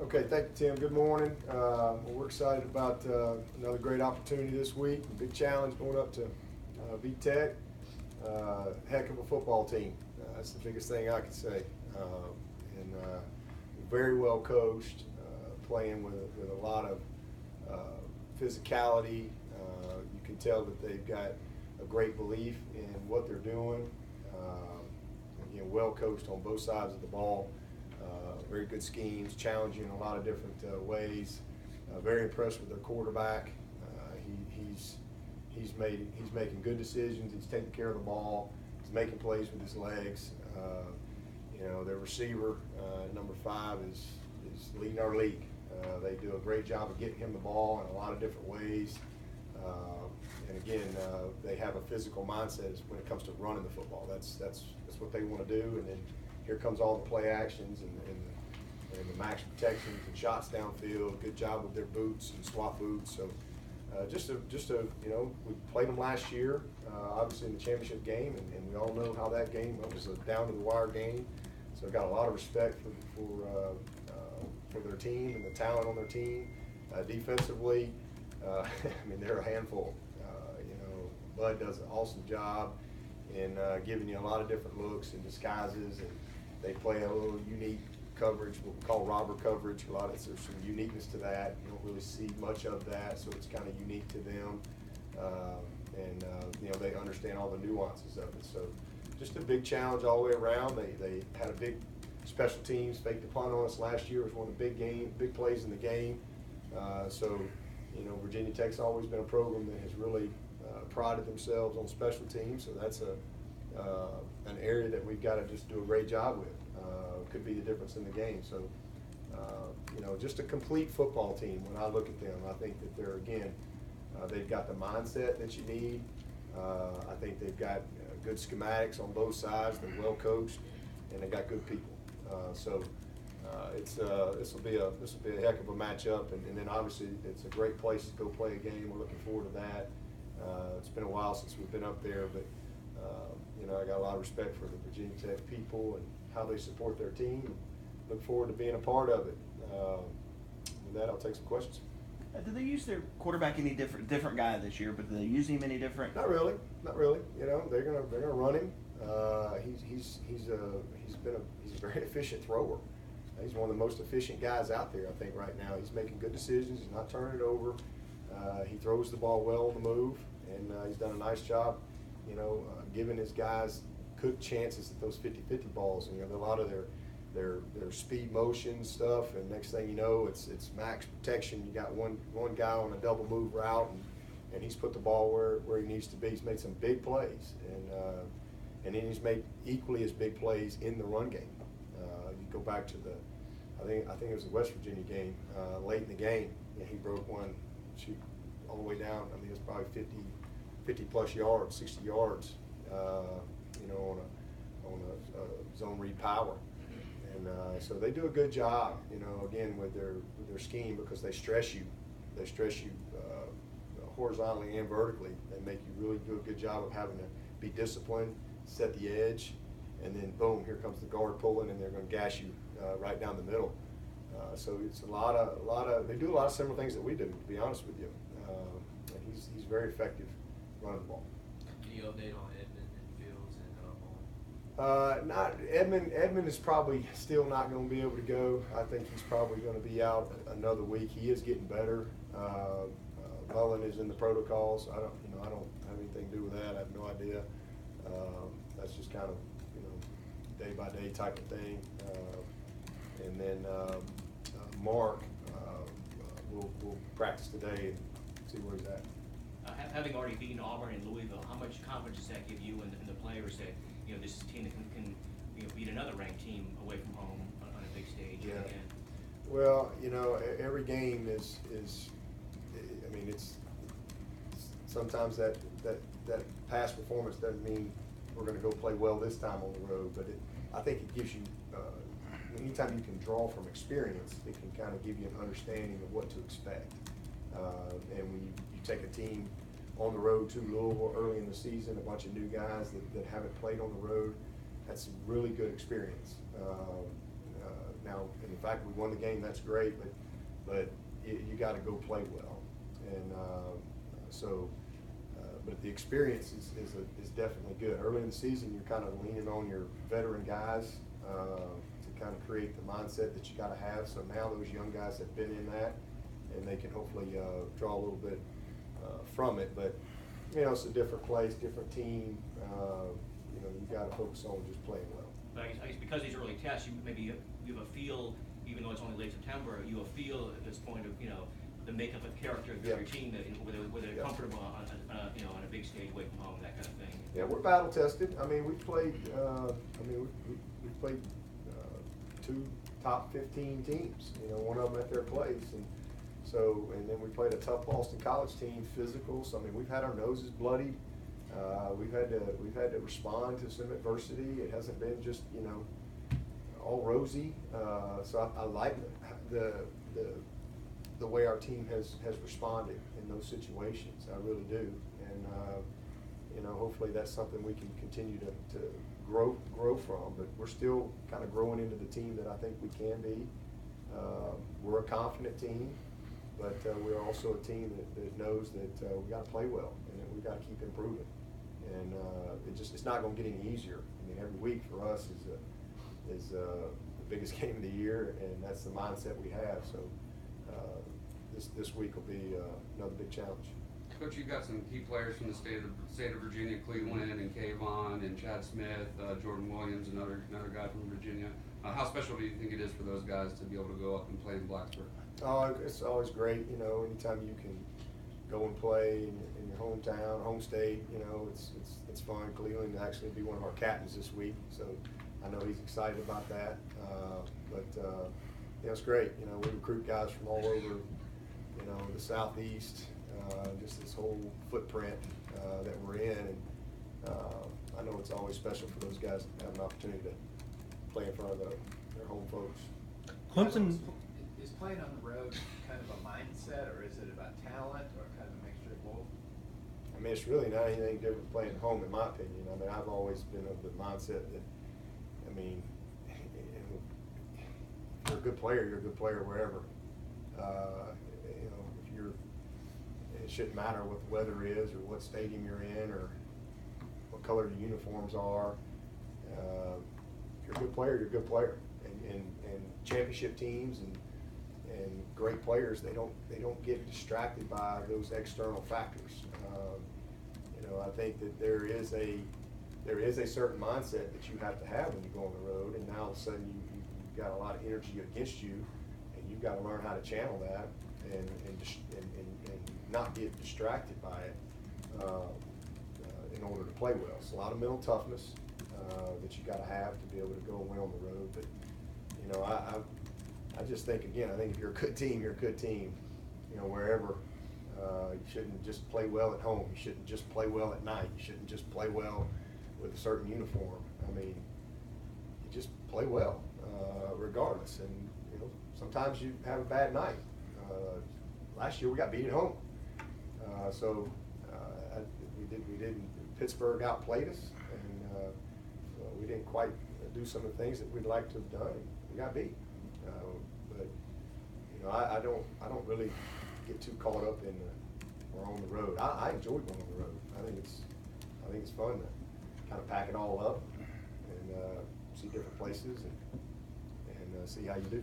Okay, thank you, Tim. Good morning. We're excited about another great opportunity this week. A big challenge going up to VTech. Heck of a football team. That's the biggest thing I can say. And very well coached, playing with a lot of physicality. You can tell that they've got a great belief in what they're doing. Again, well coached on both sides of the ball. Very good schemes, challenging in a lot of different ways. Very impressed with their quarterback. He's making good decisions. He's taking care of the ball. He's making plays with his legs. Their receiver, number 5, is leading our league. They do a great job of getting him the ball in a lot of different ways. And again, they have a physical mindset when it comes to running the football. That's what they want to do. And then here comes all the play actions and the max protections and shots downfield. Good job with their boots and swap boots. So we played them last year, obviously in the championship game, and we all know how that game was a down to the wire game. So I got a lot of respect for their team and the talent on their team. Defensively, they're a handful. Bud does an awesome job in giving you a lot of different looks and disguises, and they play a little unique coverage, what we call robber coverage. There's some uniqueness to that. You don't really see much of that, so it's kind of unique to them. They understand all the nuances of it. So just a big challenge all the way around. They had a big special teams, faked the punt on us last year. It was one of the big plays in the game. Virginia Tech's always been a program that has really prided themselves on special teams. So that's an area that we've got to just do a great job with. Could be the difference in the game. So, just a complete football team. When I look at them, I think that they've got the mindset that you need. I think they've got good schematics on both sides. They're well coached, and they got good people. This will be a heck of a matchup, and then obviously it's a great place to go play a game. We're looking forward to that. It's been a while since we've been up there, but I got a lot of respect for the Virginia Tech people and how they support their team. And look forward to being a part of it. With that, I'll take some questions. Do they use their quarterback any different guy this year? But do they use him any different? Not really. They're gonna run him. He's a very efficient thrower. He's one of the most efficient guys out there, I think, right now. He's making good decisions. He's not turning it over. He throws the ball well on the move, and he's done a nice job, giving his guys good chances at those 50-50 balls. And a lot of their speed motion stuff, and next thing you know, it's max protection. You got one guy on a double move route, and he's put the ball where he needs to be. He's made some big plays, and then he's made equally as big plays in the run game. You go back to I think it was the West Virginia game, late in the game, and he broke one, all the way down. It's probably 50 plus yards, 60 yards, on a zone read power. And so they do a good job, again with their scheme, because they stress you horizontally and vertically. They make you really do a good job of having to be disciplined, set the edge, and then boom, here comes the guard pulling, and they're going to gash you right down the middle. So it's a lot of they do a lot of similar things that we do, to be honest with you. And he's very effective running the ball. Can you update on Edmond and Fields and Not Edmond is probably still not going to be able to go. I think he's probably going to be out another week. He is getting better. Mullen is in the protocols. I don't have anything to do with that. I have no idea. That's just kind of day by day type of thing. And then Mark will practice today and see where he's at. having already beaten Auburn and Louisville, how much confidence does that give you and the players that this is a team that can beat another ranked team away from home on a big stage? Yeah. Again? Well, every game is it's sometimes that past performance doesn't mean we're going to go play well this time on the road, but I think it gives you, anytime you can draw from experience, it can kind of give you an understanding of what to expect. And when you take a team on the road to Louisville early in the season, a bunch of new guys that haven't played on the road, that's a really good experience. now, in the fact we won the game, that's great, but you got to go play well. And but the experience is definitely good. Early in the season, you're kind of leaning on your veteran guys to kind of create the mindset that you got to have. So now those young guys have been in that, and they can hopefully draw a little bit from it. But it's a different place, different team. You got to focus on just playing well. But I guess because these early tests, you have a feel, even though it's only late September, you have a feel at this point of the makeup of character of your team, that whether they're comfortable on on a big stage away from home, that kind of thing. Yeah, we're battle tested. I mean, we played. We played 2 top 15 teams. One of them at their place, and then we played a tough Boston College team, physical. So I mean, we've had our noses bloodied. We've had to respond to some adversity. It hasn't been just all rosy. So I like the way our team has responded in those situations. I really do, and hopefully that's something we can continue to grow from. But we're still kind of growing into the team that I think we can be. We're a confident team, but we're also a team that knows that we got to play well and that we got to keep improving. And it's not going to get any easier. I mean, every week for us is the biggest game of the year, and that's the mindset we have. So this week will be another big challenge. Coach, you've got some key players from the state of Virginia, Cleveland and Kayvon and Chad Smith, Jordan Williams, another guy from Virginia. How special do you think it is for those guys to be able to go up and play in Blacksburg? Oh, it's always great. Anytime you can go and play in your hometown, home state, it's fun. Cleveland will actually be one of our captains this week, so I know he's excited about that. It's great. We recruit guys from all over, the Southeast, just this whole footprint that we're in, and I know it's always special for those guys to have an opportunity to play in front of their home folks. Clemson is playing on the road kind of a mindset, or is it about talent, or kind of a mixture of both? I mean, it's really not anything different from playing at home, in my opinion. I mean, I've always been of the mindset that, if you're a good player, you're a good player wherever. It shouldn't matter what the weather is, or what stadium you're in, or what color the uniforms are. If you're a good player, you're a good player. And championship teams and great players, they don't get distracted by those external factors. I think that there is a certain mindset that you have to have when you go on the road, and now all of a sudden you've got a lot of energy against you, and you've got to learn how to channel that and not get distracted by it in order to play well. It's a lot of mental toughness that you got to have to be able to go and win on the road. But I just think, again, I think if you're a good team, you're a good team. Wherever. You shouldn't just play well at home. You shouldn't just play well at night. You shouldn't just play well with a certain uniform. I mean, you just play well regardless. And sometimes you have a bad night. Last year we got beat at home, we didn't. Pittsburgh outplayed us, and we didn't quite do some of the things that we'd like to have done. We got beat, but I don't really get too caught up in we're on the road. I enjoy going on the road. I think it's fun to kind of pack it all up and see different places and see how you do.